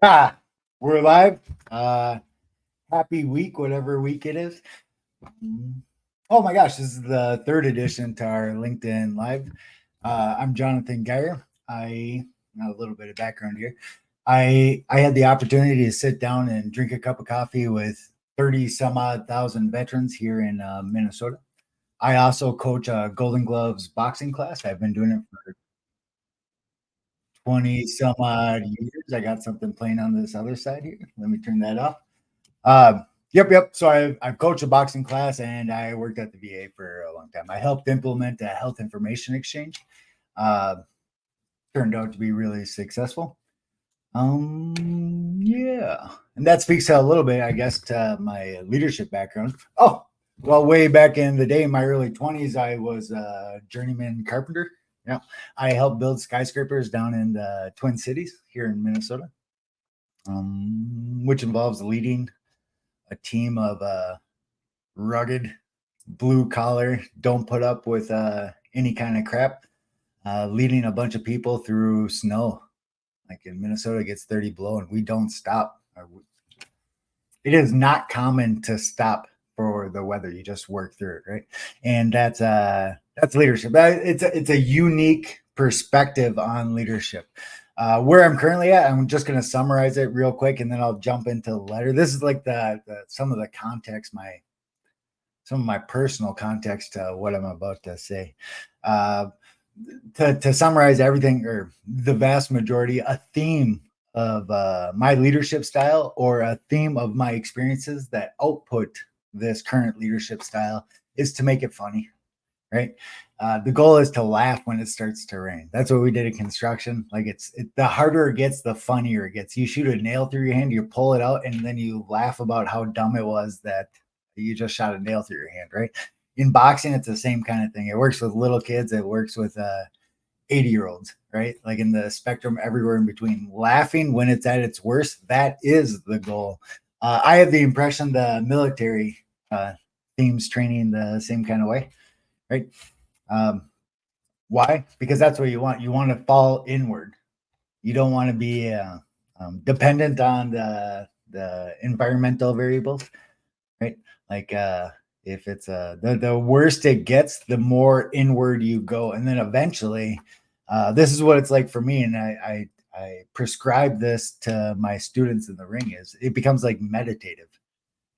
Ah, we're live. Happy week, whatever week it is. Oh my gosh, this is the third edition to our LinkedIn Live. I'm Jonathan Geyer. I got a little bit of background here. I had the opportunity to sit down and drink a cup of coffee with 30 some odd thousand veterans here in Minnesota. I also coach a Golden Gloves boxing class. I've been doing it for 20 some odd years. I got something playing on this other side here. Let me turn that off. Yep. So I've coached a boxing class and I worked at the VA for a long time. I helped implement a health information exchange. Uh, Turned out to be really successful. Yeah. And that speaks to a little bit, I guess, to my leadership background. Oh, well, way back in the day, in my early 20s, I was a journeyman carpenter. Yeah. I helped build skyscrapers down in the Twin Cities here in Minnesota, which involves leading a team of rugged, blue collar, don't put up with any kind of crap, leading a bunch of people through snow. Like in Minnesota, it gets 30 below, and we don't stop. It is not common to stop for the weather. You just work through it, right? And that's leadership. It's a unique perspective on leadership. Where I'm currently at, I'm just going to summarize it real quick, and then I'll jump into the letter. This is like the some of the context, some of my personal context to what I'm about to say. To summarize everything, or the vast majority, a theme of my leadership style, or a theme of my experiences that output this current leadership style, is to make it funny, right? The goal is to laugh when it starts to rain. That's what we did in construction. Like the harder it gets, the funnier it gets. You shoot a nail through your hand, you pull it out, and then you laugh about how dumb it was that you just shot a nail through your hand, right? In boxing, it's the same kind of thing. It works with little kids. It works with 80-year-olds, right? Like in the spectrum, everywhere in between. Laughing when it's at its worst, that is the goal. I have the impression the military themes training the same kind of way, right? Why? Because that's what you want. You want to fall inward. You don't want to be dependent on the environmental variables, right? Like if it's the worse it gets, the more inward you go, and then eventually, this is what it's like for me, and I prescribe this to my students in the ring. Is it becomes like meditative,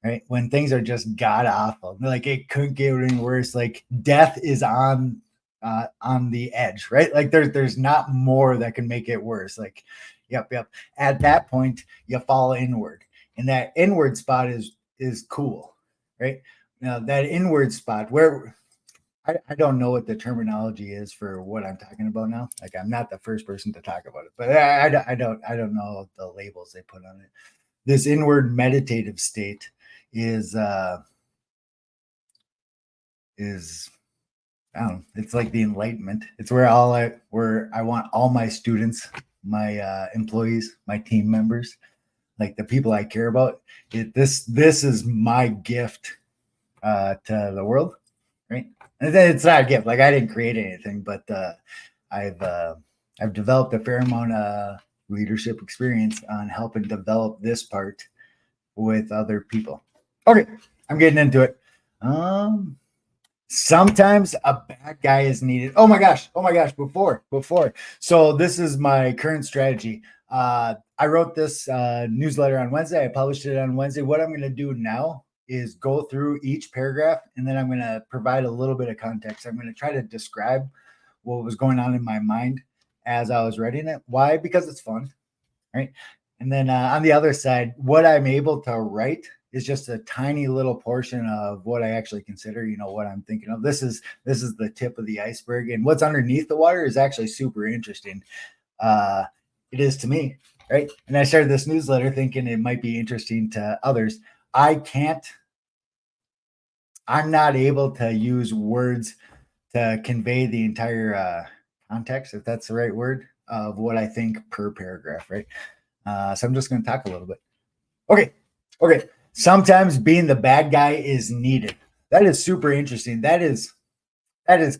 right? When things are just god awful, like it couldn't get any worse. Like death is on the edge, right? Like there's not more that can make it worse. Like, yep. At that point, you fall inward, and that inward spot is cool, right? Now that inward spot where I don't know what the terminology is for what I'm talking about now. Like I'm not the first person to talk about it, but I don't know the labels they put on it. This inward meditative state is is I don't know, it's like the enlightenment. It's where I want all my students, my employees, my team members, like the people I care about. This is my gift to the world, right? And it's not a gift. Like I didn't create anything, but I've uh, I've developed a fair amount of leadership experience on helping develop this part with other people. Okay, I'm getting into it. Um, Sometimes a bad guy is needed. Oh my gosh, before. So this is my current strategy. I wrote this newsletter on Wednesday. I published it on Wednesday. What I'm going to do now is go through each paragraph, and then I'm going to provide a little bit of context. I'm going to try to describe what was going on in my mind as I was writing it. Why? Because it's fun, right? And then on the other side, what I'm able to write is just a tiny little portion of what I actually consider, what I'm thinking of. This is the tip of the iceberg, and what's underneath the water is actually super interesting. Uh, it is to me, right? And I started this newsletter thinking it might be interesting to others. I'm not able to use words to convey the entire context, if that's the right word, of what I think per paragraph, right? So I'm just going to talk a little bit. Okay. Sometimes being the bad guy is needed. That is super interesting. That is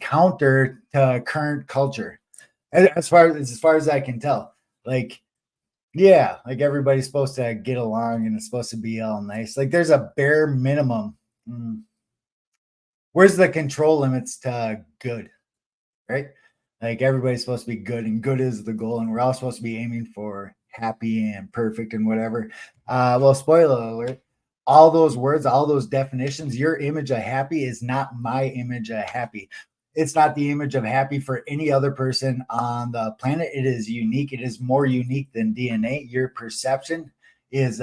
counter to current culture, as far as I can tell. Like Yeah, like everybody's supposed to get along and it's supposed to be all nice. Like there's a bare minimum. Mm. Where's the control limits to good, right? Like everybody's supposed to be good and good is the goal, and we're all supposed to be aiming for happy and perfect and whatever. Well, spoiler alert, all those words, all those definitions, your image of happy is not my image of happy. It's not the image of happy for any other person on the planet. It is unique. It is more unique than DNA. Your perception is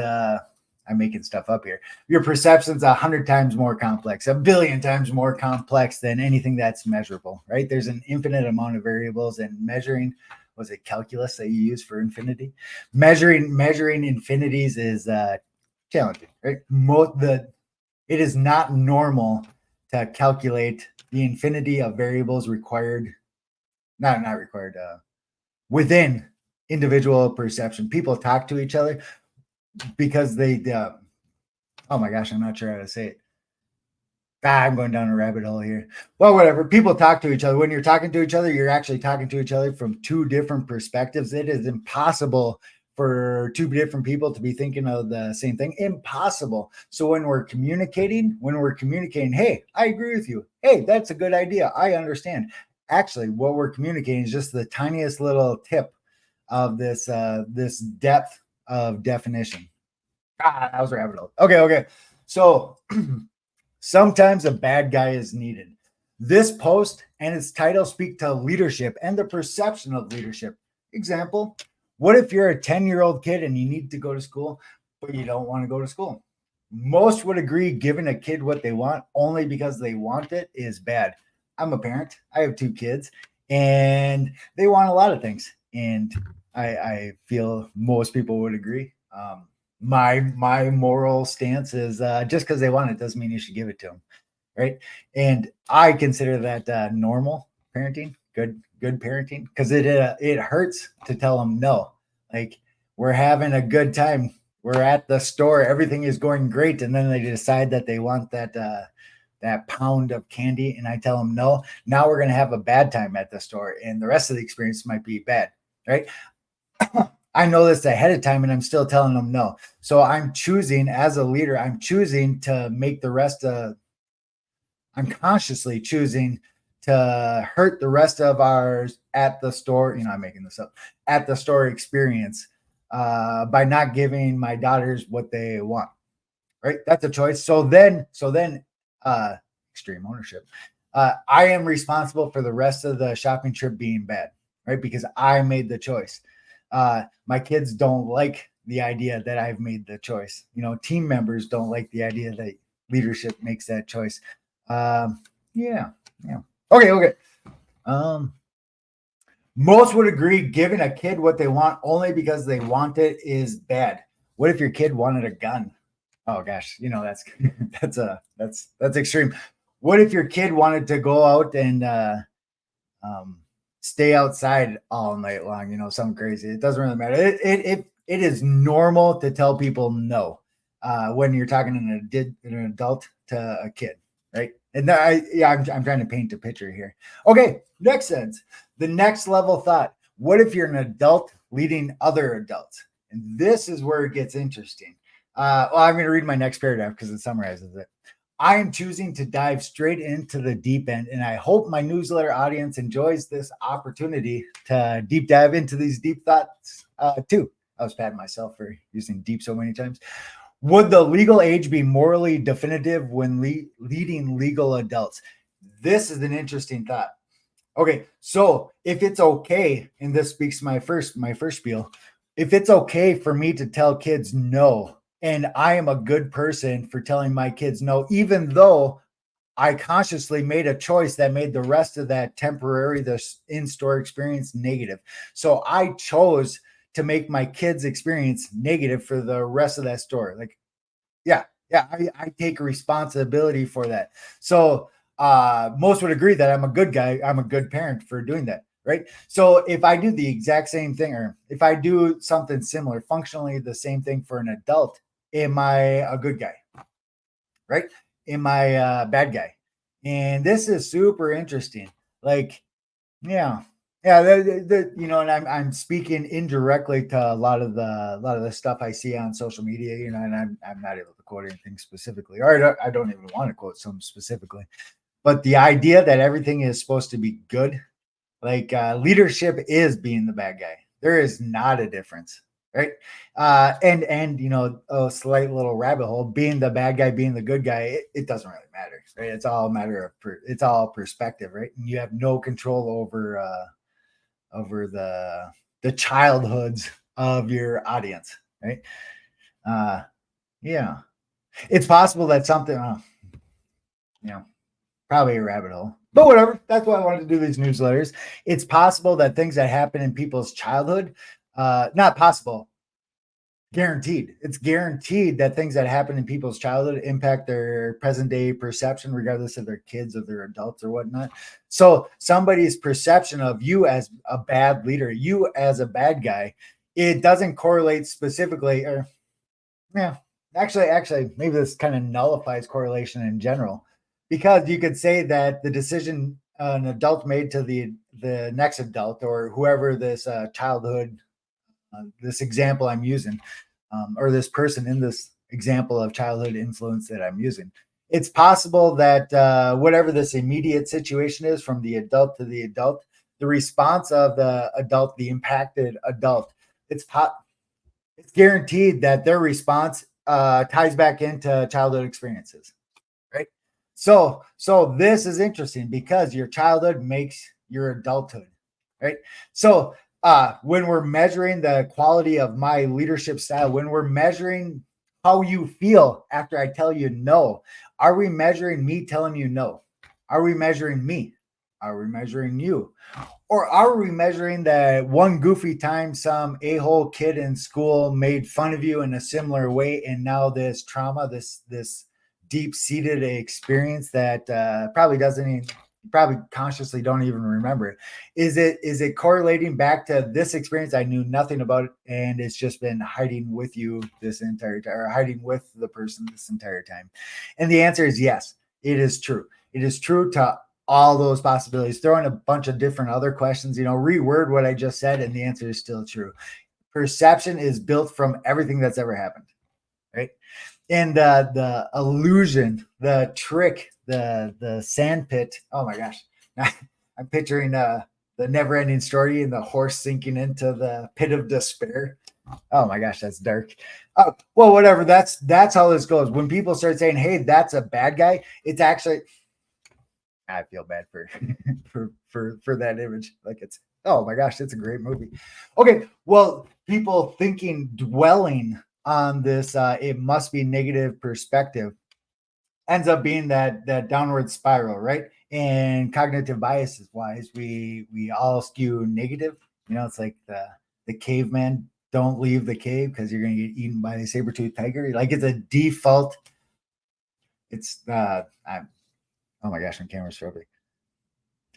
I'm making stuff up here. Your perception's 100 times more complex, a billion times more complex than anything that's measurable, right? There's an infinite amount of variables, and measuring, was it calculus that you use for infinity? Measuring infinities is challenging, right? It is not normal to calculate the infinity of variables required, not required, within individual perception. People talk to each other because oh my gosh, I'm not sure how to say it. I'm going down a rabbit hole here. Well, whatever. People talk to each other. When you're talking to each other, you're actually talking to each other from two different perspectives. It is impossible for two different people to be thinking of the same thing. Impossible. So when we're communicating, hey, I agree with you. Hey, that's a good idea. I understand. Actually, what we're communicating is just the tiniest little tip of this depth of definition. That was a rabbit hole. Okay. So sometimes a bad guy is needed. This post and its title speak to leadership and the perception of leadership. Example, what if you're a 10-year-old kid and you need to go to school, but you don't want to go to school? Most would agree giving a kid what they want only because they want it is bad. I'm a parent. I have two kids and they want a lot of things. And I feel most people would agree. My moral stance is just because they want it doesn't mean you should give it to them, right? And I consider that normal parenting, good parenting, because it hurts to tell them no. Like we're having a good time, we're at the store, everything is going great, and then they decide that they want that pound of candy, and I tell them no. Now we're gonna have a bad time at the store, and the rest of the experience might be bad, right? I know this ahead of time and I'm still telling them no. So I'm choosing as a leader, I'm choosing to make the rest of, I'm consciously choosing to hurt the rest of ours at the store. I'm making this up, at the store experience by not giving my daughters what they want. Right. That's a choice. So then, uh, extreme ownership. I am responsible for the rest of the shopping trip being bad, right? Because I made the choice. My kids don't like the idea that I've made the choice. Team members don't like the idea that leadership makes that choice. Um, yeah, yeah. Okay. Um, Most would agree giving a kid what they want only because they want it is bad. What if your kid wanted a gun? Oh gosh, that's that's extreme. What if your kid wanted to go out and um, stay outside all night long? Something crazy. It doesn't really matter. It is normal to tell people no when you're talking an adult to a kid, right? And I'm trying to paint a picture here. Okay, next sentence. The next level thought. What if you're an adult leading other adults? And this is where it gets interesting. Well, I'm going to read my next paragraph because it summarizes it. I am choosing to dive straight into the deep end, and I hope my newsletter audience enjoys this opportunity to deep dive into these deep thoughts too. I was patting myself for using deep so many times. Would the legal age be morally definitive when leading legal adults? This is an interesting thought. Okay, so if it's okay, and this speaks to my first spiel, if it's okay for me to tell kids no, and I am a good person for telling my kids no, even though I consciously made a choice that made the rest of that temporary, the in-store experience negative. So I chose to make my kids' experience negative for the rest of that store. Like, yeah, I take responsibility for that. So most would agree that I'm a good guy. I'm a good parent for doing that. Right. So if I do the exact same thing, or if I do something similar, functionally the same thing for an adult, am I a good guy? Right? Am I a bad guy? And this is super interesting. Like, yeah. Yeah, and I'm speaking indirectly to a lot of the stuff I see on social media, and I'm not able to quote anything specifically, or I don't even want to quote some specifically. But the idea that everything is supposed to be good, like leadership is being the bad guy. There is not a difference, right? And a slight little rabbit hole, being the bad guy, being the good guy, it doesn't really matter, right? It's all a matter of it's all perspective, right? And you have no control over the childhoods of your audience, right? Uh, yeah, it's possible that something, you know, probably a rabbit hole, but whatever. That's why I wanted to do these newsletters. It's possible that things that happen in people's childhood, not possible, guaranteed. It's guaranteed that things that happen in people's childhood impact their present day perception, regardless of their kids or their adults or whatnot. So somebody's perception of you as a bad leader, you as a bad guy, it doesn't correlate specifically, or yeah, actually, maybe this kind of nullifies correlation in general, because you could say that the decision an adult made to the next adult or whoever this childhood, this example I'm using, or this person in this example of childhood influence that I'm using. It's possible that whatever this immediate situation is from the adult to the adult, the response of the adult, the impacted adult, it's it's guaranteed that their response ties back into childhood experiences, right? So this is interesting because your childhood makes your adulthood, right? So when we're measuring the quality of my leadership style, when we're measuring how you feel after I tell you no, are we measuring me telling you no? Are we measuring me? Are we measuring you? Or are we measuring that one goofy time some a-hole kid in school made fun of you in a similar way, and now this trauma, this deep-seated experience that probably doesn't even, probably consciously don't even remember it, is it correlating back to this experience I knew nothing about, and it's just been hiding with you this entire time, or hiding with the person this entire time? And the answer is yes, it is true. It is true to all those possibilities. Throw in a bunch of different other questions, reword what I just said, and the answer is still true. Perception is built from everything that's ever happened, right? And the illusion, the trick, the sand pit. Oh my gosh, I'm picturing the never-ending story and the horse sinking into the pit of despair. Oh my gosh, that's dark. Well, whatever. That's how this goes. When people start saying, "Hey, that's a bad guy," it's actually, I feel bad for for that image. Like, it's, oh my gosh, it's a great movie. Okay, well, people thinking, dwelling on this, it must be negative perspective, ends up being that downward spiral, right? And cognitive biases wise, we all skew negative. It's like the caveman, don't leave the cave because you're gonna get eaten by a saber-toothed tiger. Like, it's a default. It's I'm, oh my gosh, my camera's struggling.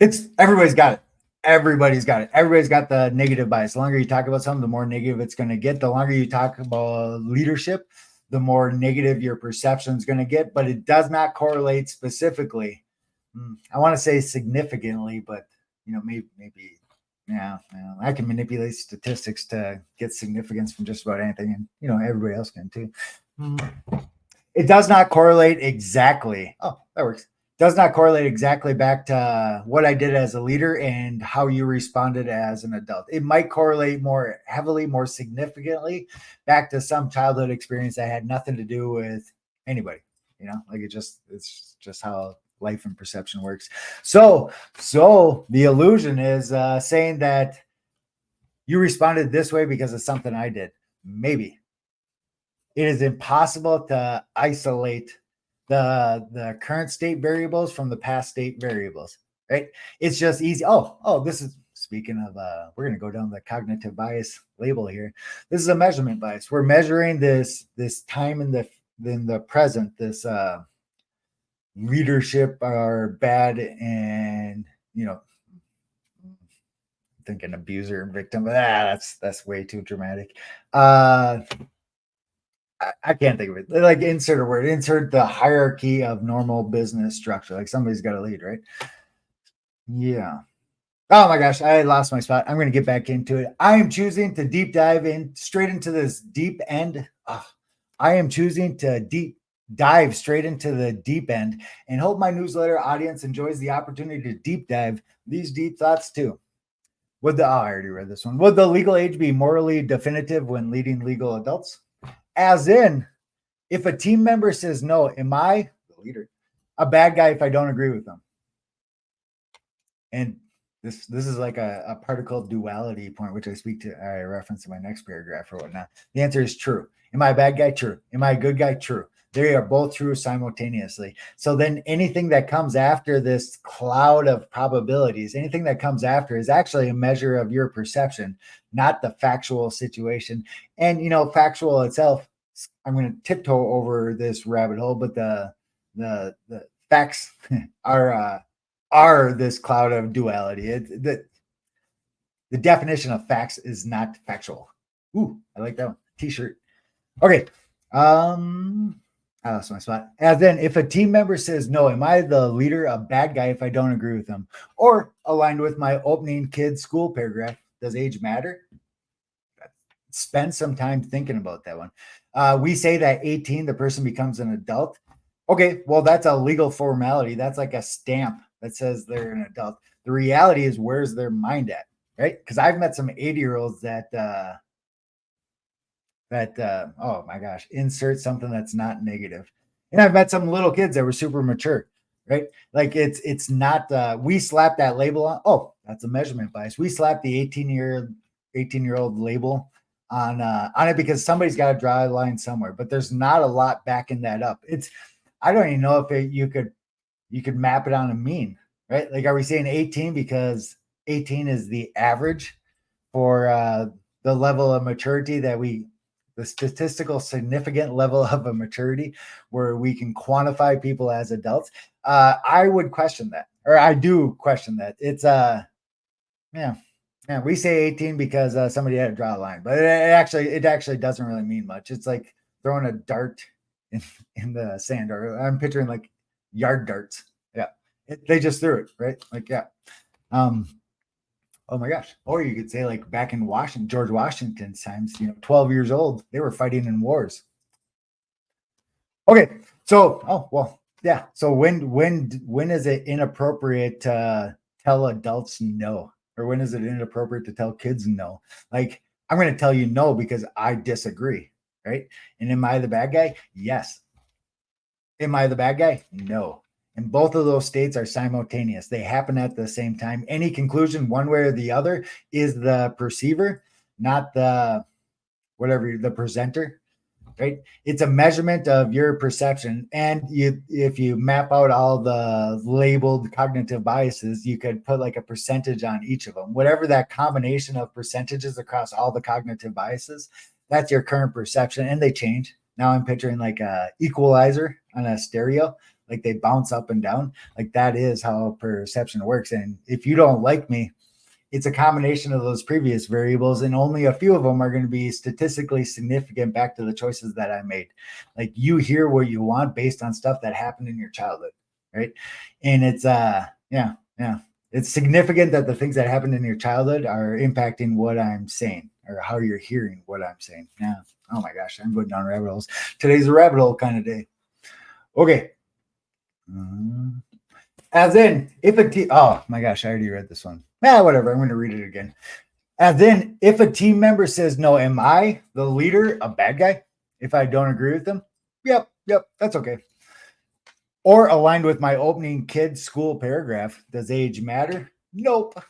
It's everybody's got it. Everybody's got it. Everybody's got the negative bias. The longer you talk about something, the more negative it's going to get. The longer you talk about leadership, the more negative your perception is going to get. But it does not correlate specifically. I want to say significantly, but maybe yeah, I can manipulate statistics to get significance from just about anything, and everybody else can too. It does not correlate exactly. Oh, that works. Does not correlate exactly back to what I did as a leader and how you responded as an adult. It might correlate more heavily, more significantly back to some childhood experience that had nothing to do with anybody. Like, it's just how life and perception works. So the illusion is saying that you responded this way because of something I did. Maybe it is impossible to isolate the current state variables from the past state variables, right? It's just easy. This is, speaking of, we're going to go down the cognitive bias label here. This is a measurement bias. We're measuring this time in the present, this leadership are bad, and thinking abuser and victim. That's way too dramatic. I can't think of it. Like, insert a word, insert the hierarchy of normal business structure. Like, somebody's got to lead, right? Yeah. Oh my gosh, I lost my spot. I'm going to get back into it. I am choosing to deep dive in straight into this deep end. I am choosing to deep dive straight into the deep end and hope my newsletter audience enjoys the opportunity to deep dive these deep thoughts too. I already read this one. Would the legal age be morally definitive when leading legal adults? As in, if a team member says no, am I, the leader, a bad guy if I don't agree with them? And this is like a particle duality point, which I reference in my next paragraph or whatnot. The answer is true. Am I a bad guy? True. Am I a good guy? True. They are both true simultaneously. So then anything that comes after this cloud of probabilities, anything that comes after is actually a measure of your perception, not the factual situation. And factual itself, I'm going to tiptoe over this rabbit hole, but the facts are this cloud of duality. The definition of facts is not factual. Ooh, I like that one. T-shirt. Okay. I lost my spot. As then, if a team member says no, am I the leader, a bad guy if I don't agree with them? Or aligned with my opening kid school paragraph, does age matter? Spend some time thinking about that one. We say that 18, the person becomes an adult. Okay, well, that's a legal formality. That's like a stamp that says they're an adult. The reality is, where's their mind at, right? Because I've met some 80-year-olds oh my gosh, insert something that's not negative. And I've met some little kids that were super mature, right? Like it's not we slap that label on. Oh, that's a measurement bias. We slap the 18-year-old label on it because somebody's got to draw a line somewhere, but there's not a lot backing that up. I don't even know if you could map it on a mean, right? Like, are we saying 18 because 18 is the average for the level of maturity the statistical significant level of a maturity where we can quantify people as adults? I would question that, or I do question that. It's yeah. Yeah, we say 18 because somebody had to draw a line, but it actually doesn't really mean much. It's like throwing a dart in the sand, or I'm picturing like yard darts. Yeah, they just threw it, right? Like, yeah. Um, oh my gosh. Or you could say like back in George Washington's times, 12 years old, they were fighting in wars. Okay, so oh well, yeah. So when is it inappropriate to tell adults no, or when is it inappropriate to tell kids no? Like, I'm going to tell you no because I disagree, right? And am I the bad guy? Yes. Am I the bad guy? No. And both of those states are simultaneous. They happen at the same time. Any conclusion, one way or the other, is the perceiver, not the presenter, right? It's a measurement of your perception. And if you map out all the labeled cognitive biases, you could put like a percentage on each of them. Whatever that combination of percentages across all the cognitive biases, that's your current perception, and they change. Now I'm picturing like a equalizer on a stereo, like they bounce up and down. Like that is how perception works. And if you don't like me, it's a combination of those previous variables, and only a few of them are going to be statistically significant back to the choices that I made. Like, you hear what you want based on stuff that happened in your childhood, right? And it's yeah, it's significant that the things that happened in your childhood are impacting what I'm saying, or how you're hearing what I'm saying. Yeah. Oh my gosh, I'm going down rabbit holes. Today's a rabbit hole kind of day. Okay. As in, oh my gosh, I already read this one. Whatever. I'm going to read it again. As in, if a team member says no, am I the leader, a bad guy if I don't agree with them? Yep, that's okay. Or aligned with my opening kid school paragraph, does age matter? Nope.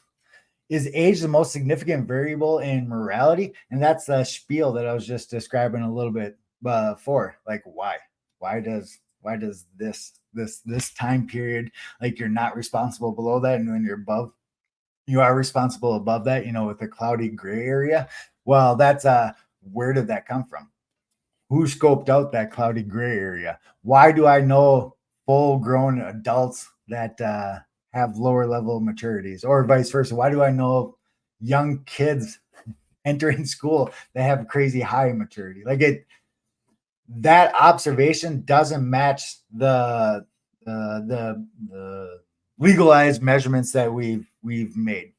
Is age the most significant variable in morality? And that's the spiel that I was just describing a little bit before. Like, why? Why does this time period, like, you're not responsible below that, and when you're above, you are responsible above that, with the cloudy gray area? Well, that's where did that come from? Who scoped out that cloudy gray area? Why do I know full grown adults that have lower level maturities, or vice versa? Why do I know young kids entering school that have crazy high maturity? That observation doesn't match the legalized measurements that we've made.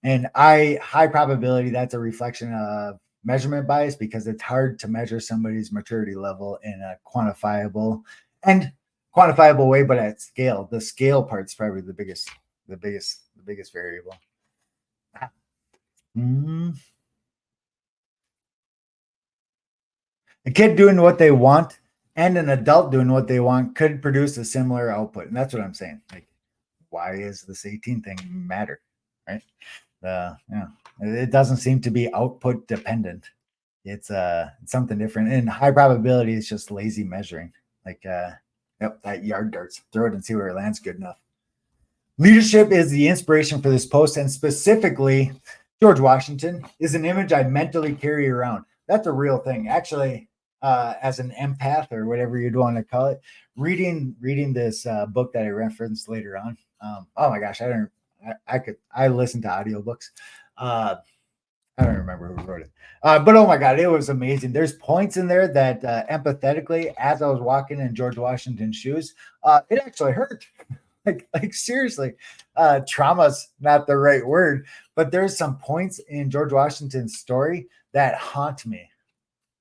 And high probability that's a reflection of measurement bias because it's hard to measure somebody's maturity level in a and quantifiable way, but at scale. The scale part's probably the biggest variable. Mm. A kid doing what they want and an adult doing what they want could produce a similar output. And that's what I'm saying. Like, why is this 18 thing matter? Right. Yeah. It doesn't seem to be output dependent. It's something different. And high probability is just lazy measuring. Like yep, that yard darts. Throw it and see where it lands good enough. Leadership is the inspiration for this post, and specifically, George Washington is an image I mentally carry around. That's a real thing. Actually, as an empath or whatever you'd want to call it, reading this book that I referenced later on. Oh my gosh, I listen to audiobooks. I don't remember who wrote it. But oh my God, it was amazing. There's points in there that empathetically, as I was walking in George Washington's shoes, it actually hurt. Like seriously, trauma's not the right word, but there's some points in George Washington's story that haunt me.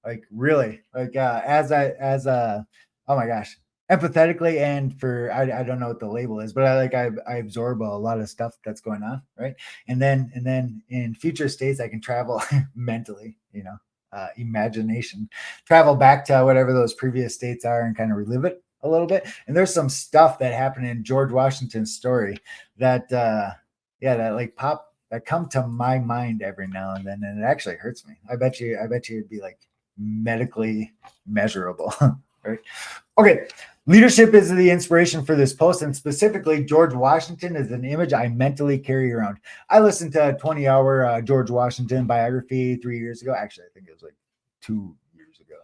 Like really, like oh my gosh, empathetically and for I don't know what the label is, but I absorb a lot of stuff that's going on, right? And then in future states I can travel mentally, imagination, travel back to whatever those previous states are and kind of relive it a little bit. And there's some stuff that happened in George Washington's story that that like pop that come to my mind every now and then, and it actually hurts me. I bet you it'd be like medically measurable. Right. Okay. Leadership is the inspiration for this post, and specifically George Washington is an image I mentally carry around. I listened to a 20-hour George Washington biography 3 years ago. Actually, I think it was like 2 years ago,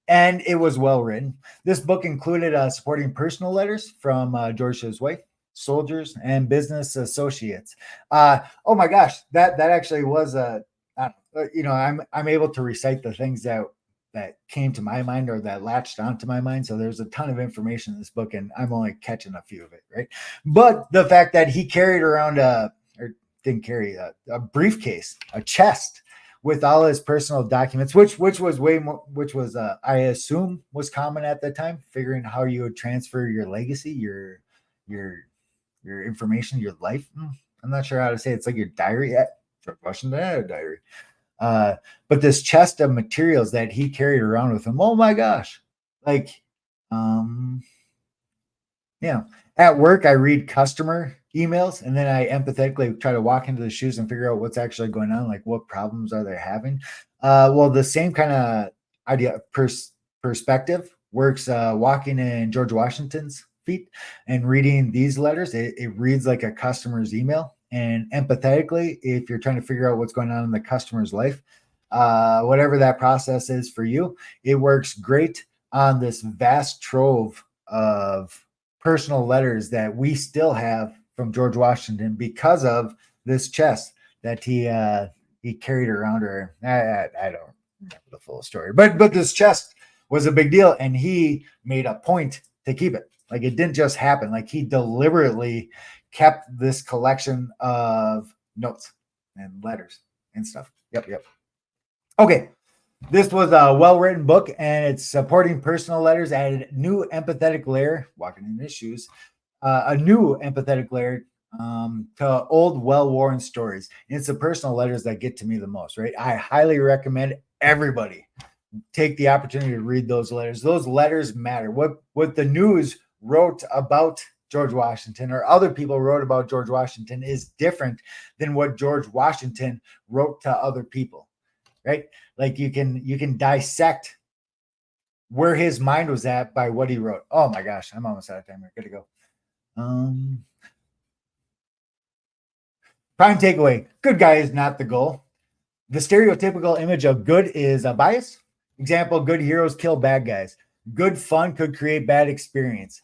and it was well written. This book included supporting personal letters from George to his wife, soldiers, and business associates. Oh my gosh, that actually was I'm able to recite the things that came to my mind or that latched onto my mind. So there's a ton of information in this book, and I'm only catching a few of it, right? But the fact that he carried around or didn't carry a briefcase, a chest with all his personal documents, which was way more, which was I assume was common at the time, figuring how you would transfer your legacy, your information, your life. I'm not sure how to say it. It's like your diary. George Washington had a diary. But this chest of materials that he carried around with him, oh my gosh. Like, at work, I read customer emails and then I empathetically try to walk into the shoes and figure out what's actually going on. Like, what problems are they having? Well, the same kind of idea, perspective works walking in George Washington's feet and reading these letters. It reads like a customer's email. And empathetically, if you're trying to figure out what's going on in the customer's life, whatever that process is for you, it works great on this vast trove of personal letters that we still have from George Washington because of this chest that he carried around her. I don't remember the full story, but this chest was a big deal, and he made a point to keep it. Like, it didn't just happen. Like, he deliberately kept this collection of notes and letters and stuff. Yep. Okay. This was a well-written book, and it's supporting personal letters, added new empathetic layer, walking in his shoes, a new empathetic layer to old, well-worn stories. And it's the personal letters that get to me the most, right? I highly recommend everybody take the opportunity to read those letters. Those letters matter. What the news wrote about George Washington or other people wrote about George Washington is different than what George Washington wrote to other people, right? Like, you can dissect where his mind was at by what he wrote. Oh my gosh, I'm almost out of time. We're good to go. Prime takeaway: good guy is not the goal. The stereotypical image of good is a bias. Example: good heroes kill bad guys. Good fun could create bad experience.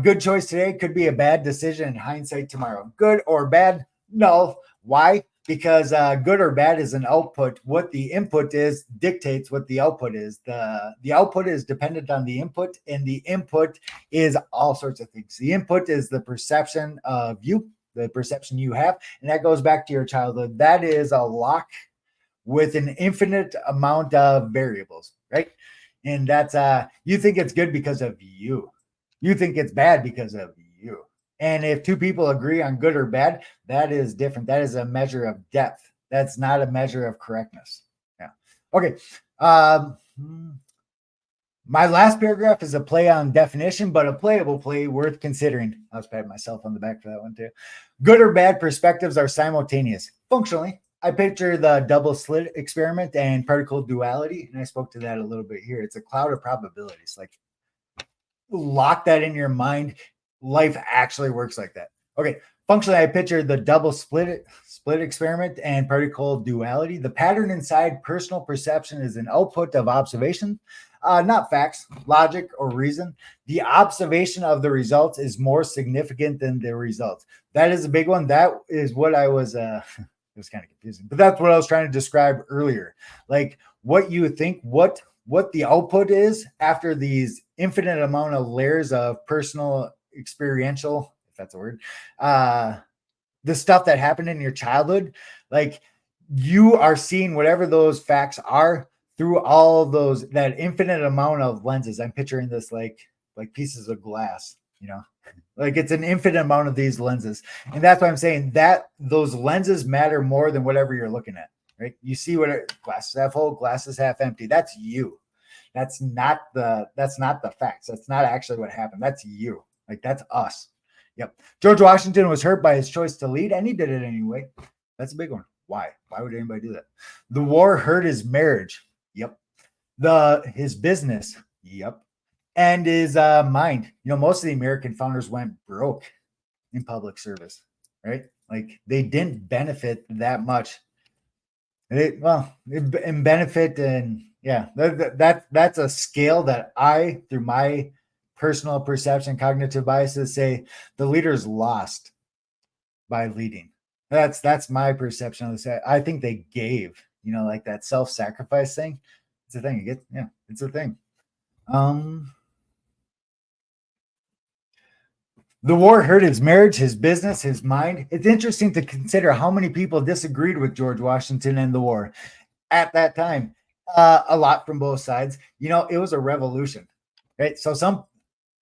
Good choice today could be a bad decision in hindsight tomorrow. Good or bad? No. Why? Because good or bad is an output. What the input is dictates what the output is. The output is dependent on the input, and the input is all sorts of things. The input is the perception of you. the perception you have. And that goes back to your childhood. That is a lock with an infinite amount of variables, right? And that's you think it's good because of you. You think it's bad because of you. And if two people agree on good or bad, that is different. That is a measure of depth. That's not a measure of correctness. Yeah. Okay. My last paragraph is a play on definition, but a playable play worth considering. I was patting myself on the back for that one too. Good or bad perspectives are simultaneous. Functionally, I picture the double slit experiment and particle duality, and I spoke to that a little bit here. It's a cloud of probabilities. Like, lock that in your mind. Life actually works like that. Okay. Functionally, I picture the double split experiment and particle duality. The pattern inside personal perception is an output of observation, not facts, logic, or reason. The observation of the results is more significant than the results. That is a big one. That is what I was it was kind of confusing, but that's what I was trying to describe earlier. Like, what you think, what the output is after these infinite amount of layers of personal experiential, if that's a word, the stuff that happened in your childhood, like, you are seeing whatever those facts are through all of those, that infinite amount of lenses. I'm picturing this like pieces of glass, like it's an infinite amount of these lenses. And that's why I'm saying that those lenses matter more than whatever you're looking at, right? You see what glasses half full, glasses half empty. That's you. That's not the facts. That's not actually what happened. That's you. Like, that's us. Yep. George Washington was hurt by his choice to lead, and he did it anyway. That's a big one. Why? Why would anybody do that? The war hurt his marriage. Yep. His business. Yep. And his mind. Most of the American founders went broke in public service, right? Like, they didn't benefit that much. It benefit, and yeah, that's a scale that I, through my personal perception, cognitive biases, say the leaders lost by leading. That's my perception of this. I think they gave, like that self-sacrifice thing. It's a thing. It's a thing. The war hurt his marriage, his business, his mind. It's interesting to consider how many people disagreed with George Washington and the war at that time. A lot from both sides. It was a revolution, right? So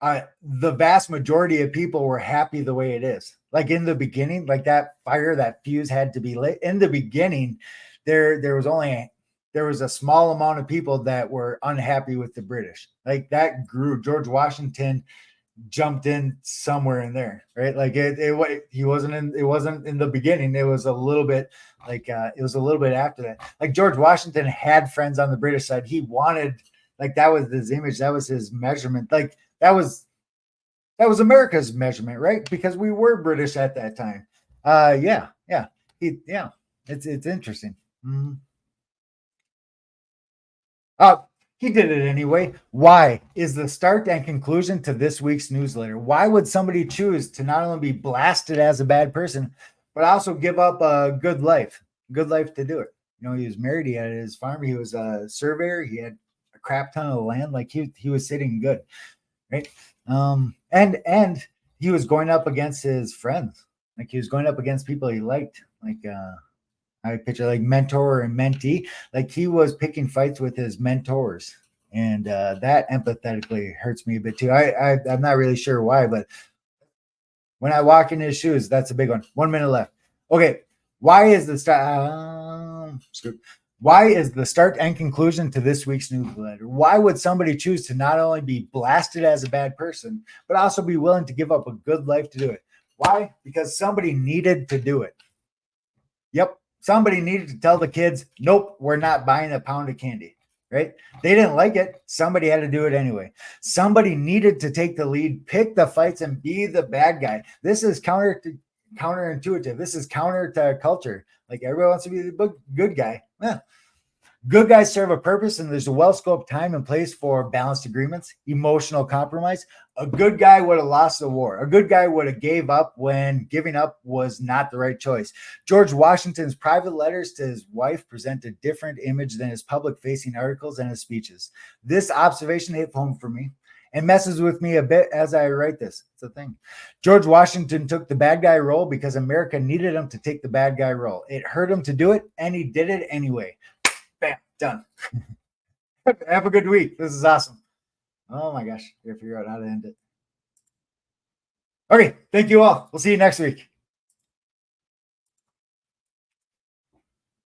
the vast majority of people were happy the way it is. Like, in the beginning, like that fire, that fuse had to be lit. In the beginning, there was a small amount of people that were unhappy with the British. Like, that grew. George Washington jumped in somewhere in there, right? Like, he wasn't in the beginning. It was a little bit like it was a little bit after that. Like, George Washington had friends on the British side. He wanted, like, that was his image, that was his measurement. Like, that was America's measurement, right? Because we were British at that time. It's interesting. Mm-hmm. He did it anyway. Why is the start and conclusion to this week's newsletter. Why would somebody choose to not only be blasted as a bad person, but also give up a good life to do it? He was married. He had his farm. He was a surveyor. He had a crap ton of land. Like, he was sitting good, right? And he was going up against his friends. Like, he was going up against people he liked. Like, I picture like mentor and mentee. Like, he was picking fights with his mentors, and that empathetically hurts me a bit too. I'm not really sure why, but when I walk in his shoes, that's a big one. 1 minute left. Okay, why is the start and conclusion to this week's newsletter? Why would somebody choose to not only be blasted as a bad person, but also be willing to give up a good life to do it? Why? Because somebody needed to do it. Yep. Somebody needed to tell the kids, nope, we're not buying a pound of candy, right? They didn't like it. Somebody had to do it anyway. Somebody needed to take the lead, pick the fights, and be the bad guy. This is counterintuitive. This is counter to culture. Like, everybody wants to be the good guy. Yeah. Good guys serve a purpose, and there's a well-scoped time and place for balanced agreements, emotional compromise. A good guy would have lost the war. A good guy would have gave up when giving up was not the right choice. George Washington's private letters to his wife present a different image than his public-facing articles and his speeches. This observation hit home for me, and messes with me a bit as I write this. It's a thing. George Washington took the bad guy role because America needed him to take the bad guy role. It hurt him to do it, and he did it anyway. Bam, done. Have a good week. This is awesome. Oh my gosh, I gotta figure out how to end it. Okay, thank you all. We'll see you next week.